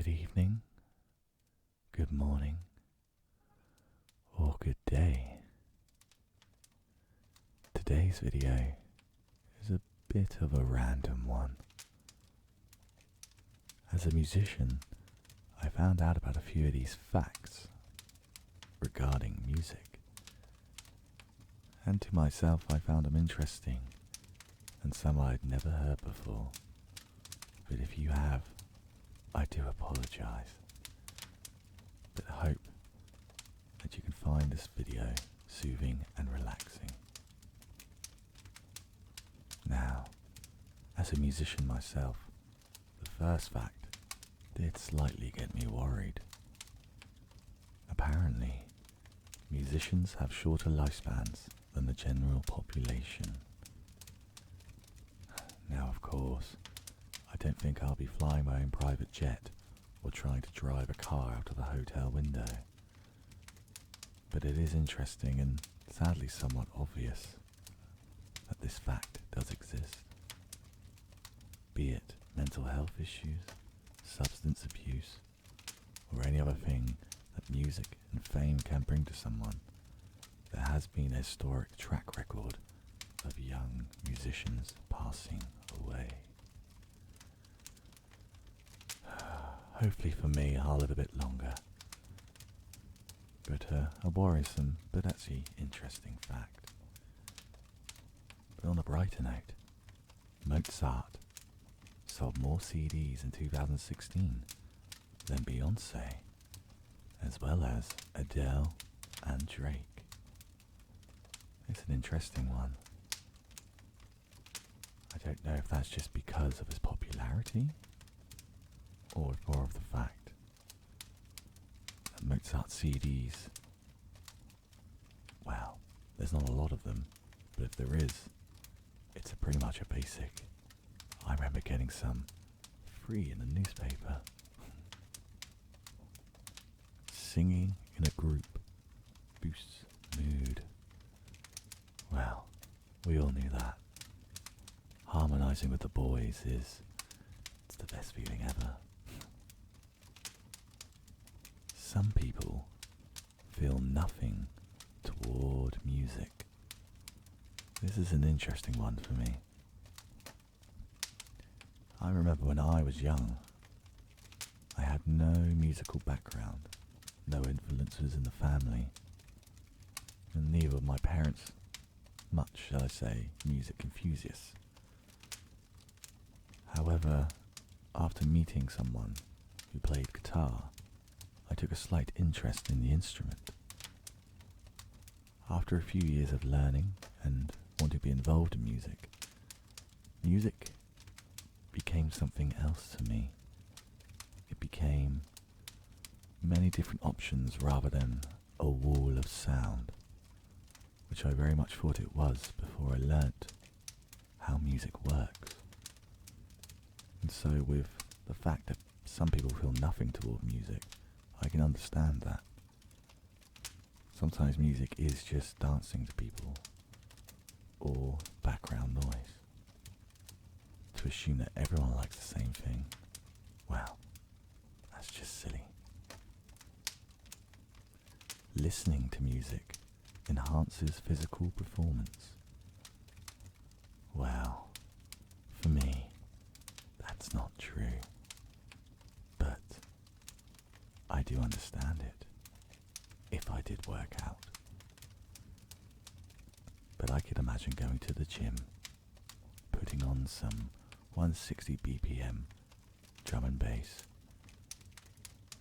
Good evening, good morning, or good day. Today's video is a bit of a random one. As a musician, I found out about a few of these facts regarding music, and to myself I found them interesting and some I'd never heard before. But if you have, I do apologise, but I hope that you can find this video soothing and relaxing. Now, as a musician myself, the first fact did slightly get me worried. Apparently, musicians have shorter lifespans than the general population. Now, of course, I don't think I'll be flying my own private jet or trying to drive a car out of a hotel window. But it is interesting and sadly somewhat obvious that this fact does exist. Be it mental health issues, substance abuse, or any other thing that music and fame can bring to someone, there has been a historic track record of young musicians passing away. Hopefully for me, I'll live a bit longer. But a worrisome, but actually interesting fact. But on a brighter note, Mozart sold more CDs in 2016 than Beyonce, as well as Adele and Drake. It's an interesting one. I don't know if that's just because of his popularity, or more of the fact that Mozart CDs, well, there's not a lot of them, but if there is, it's pretty much a basic. I remember getting some free in the newspaper. Singing in a group boosts mood. Well, we all knew that. Harmonising with the boys it's the best feeling ever. Some people feel nothing toward music. This is an interesting one for me. I remember when I was young, I had no musical background, no influences in the family, and neither were my parents much, shall I say, music enthusiasts. However, after meeting someone who played guitar, I took a slight interest in the instrument. After a few years of learning and wanting to be involved in music, music became something else to me. It became many different options rather than a wall of sound, which I very much thought it was before I learnt how music works. And so with the fact that some people feel nothing toward music, I can understand that. Sometimes music is just dancing to people, or background noise. To assume that everyone likes the same thing, well, that's just silly. Listening to music enhances physical performance. Well, for me, that's not true. But I do understand it, if I did work out. But I could imagine going to the gym, putting on some 160 BPM drum and bass,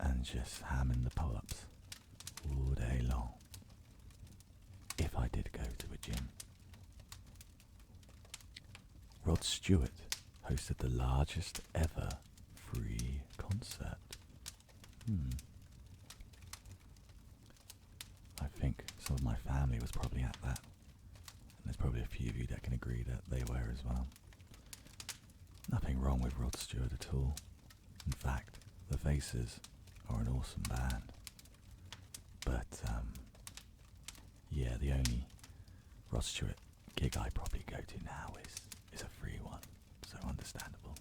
and just hamming the pull-ups all day long, if I did go to a gym. Rod Stewart hosted the largest ever free concert. I think some of my family was probably at that, and there's probably a few of you that can agree that they were as well. Nothing wrong with Rod Stewart at all. In fact, the Faces are an awesome band. But, yeah, the only Rod Stewart gig I probably go to now is a free one, so understandable.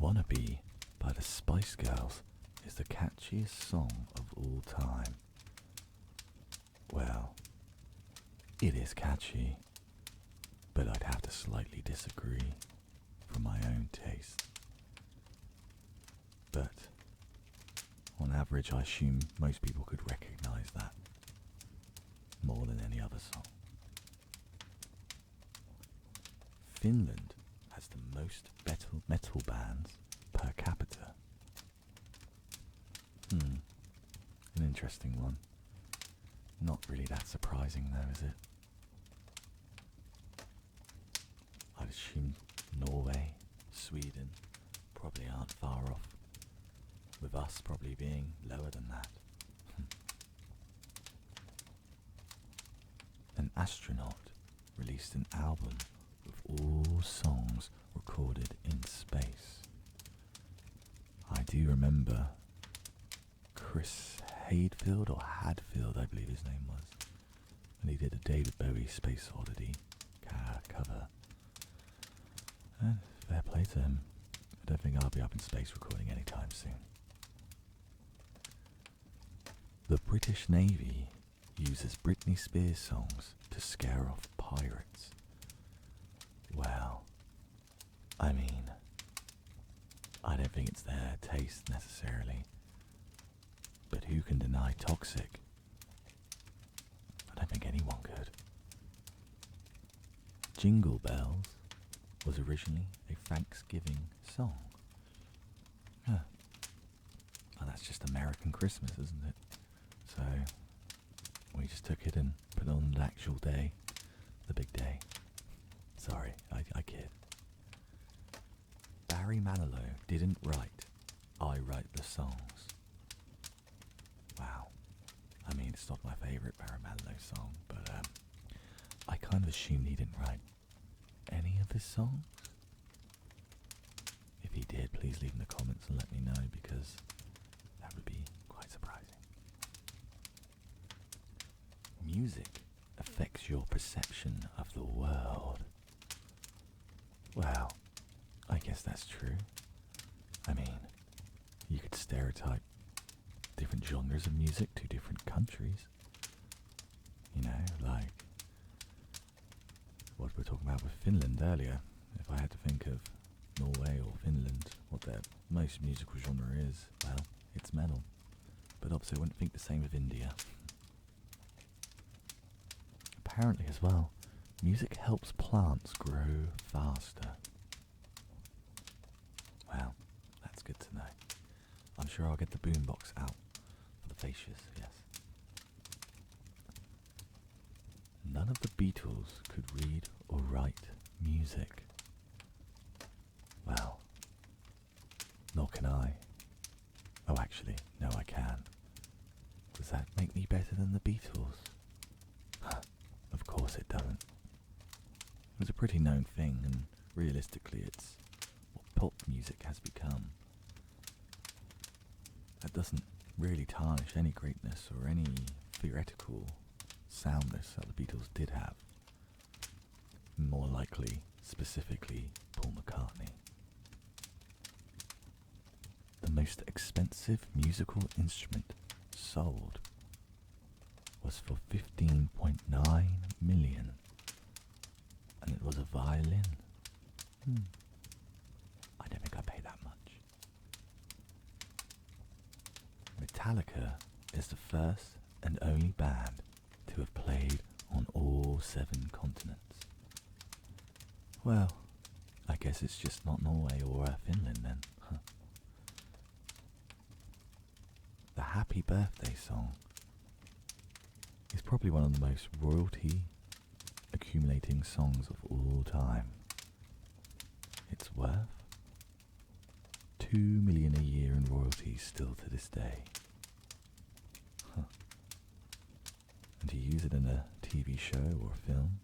Wannabe by the Spice Girls is the catchiest song of all time. Well, it is catchy, but I'd have to slightly disagree for my own taste. But on average, I assume most people could recognize that more than any other song. Finland has the most metal bands per capita. An interesting one. Not really that surprising though, is it? I'd assume Norway, Sweden probably aren't far off, with us probably being lower than that. An astronaut released an album with all songs recorded in space. I do remember Chris Hadfield, or Hadfield I believe his name was, and he did a David Bowie Space Oddity cover. And fair play to him. I don't think I'll be up in space recording anytime soon. The British Navy uses Britney Spears songs to scare off pirates. Well, I mean, I don't think it's their taste necessarily, but who can deny Toxic? I don't think anyone could. Jingle Bells was originally a Thanksgiving song. Well, that's just American Christmas, isn't it? So, we just took it and put it on the actual day, the big day. Sorry, I kid. Barry Manilow didn't write I Write the Songs. Wow. I mean, it's not my favourite Barry Manilow song, but I kind of assumed he didn't write any of his songs. If he did, please leave in the comments and let me know, because that would be quite surprising. Music affects your perception of the world. Well, I guess that's true. I mean, you could stereotype different genres of music to different countries. You know, like what we were talking about with Finland earlier. If I had to think of Norway or Finland, what their most musical genre is, well, it's metal. But obviously I wouldn't think the same of India. Apparently as well, music helps plants grow faster. Well, that's good to know. I'm sure I'll get the boombox out for the fascias, yes. None of the Beatles could read or write music. Well, nor can I. Oh, actually, no, I can. Does that make me better than the Beatles? Of course it doesn't. It was a pretty known thing, and realistically it's what pop music has become. That doesn't really tarnish any greatness or any theoretical soundness that the Beatles did have. More likely, specifically, Paul McCartney. The most expensive musical instrument sold was for 15.9 million, and it was a violin. I don't think I pay that much. Metallica is the first and only band to have played on all 7 continents. Well, I guess it's just not Norway or Finland then. The Happy Birthday song is probably one of the most royalty accumulating songs of all time. It's worth $2 million a year in royalties still to this day. And to use it in a TV show or film,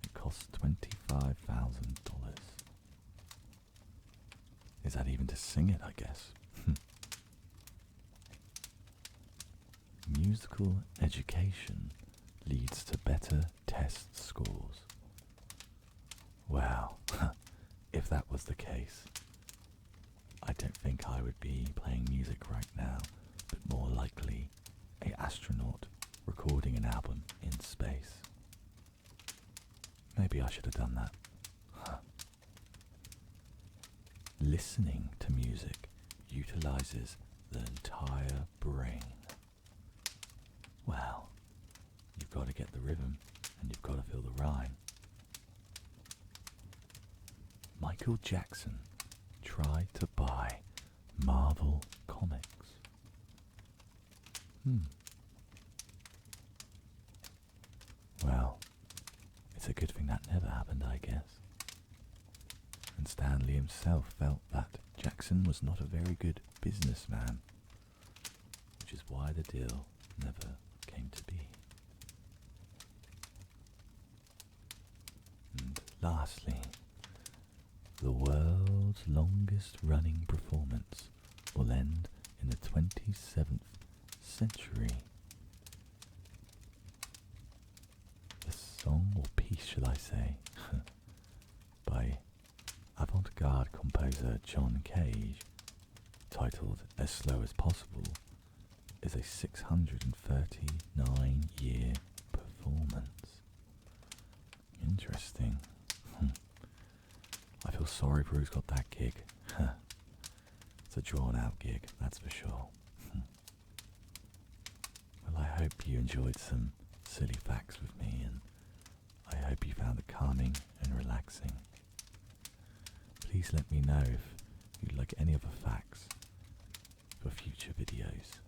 it costs $25,000. Is that even to sing it, I guess? Musical education leads to better test scores. Wow, if that was the case, I don't think I would be playing music right now, but more likely a astronaut recording an album in space. Maybe I should have done that. Huh. Listening to music utilizes the entire brain. Well, you've got to get the rhythm and you've got to feel the rhyme. Michael Jackson tried to buy Marvel Comics. Well, it's a good thing that never happened, I guess. And Stanley himself felt that Jackson was not a very good businessman, which is why the deal never came to be. And lastly, the world's longest running performance will end in the 27th century. The song, or piece should I say, by avant-garde composer John Cage, titled As Slow as Possible, is a 639-year performance. Interesting. I feel sorry for who's got that gig. It's a drawn-out gig, that's for sure. Well, I hope you enjoyed some silly facts with me, and I hope you found it calming and relaxing. Please let me know if you'd like any other facts for future videos.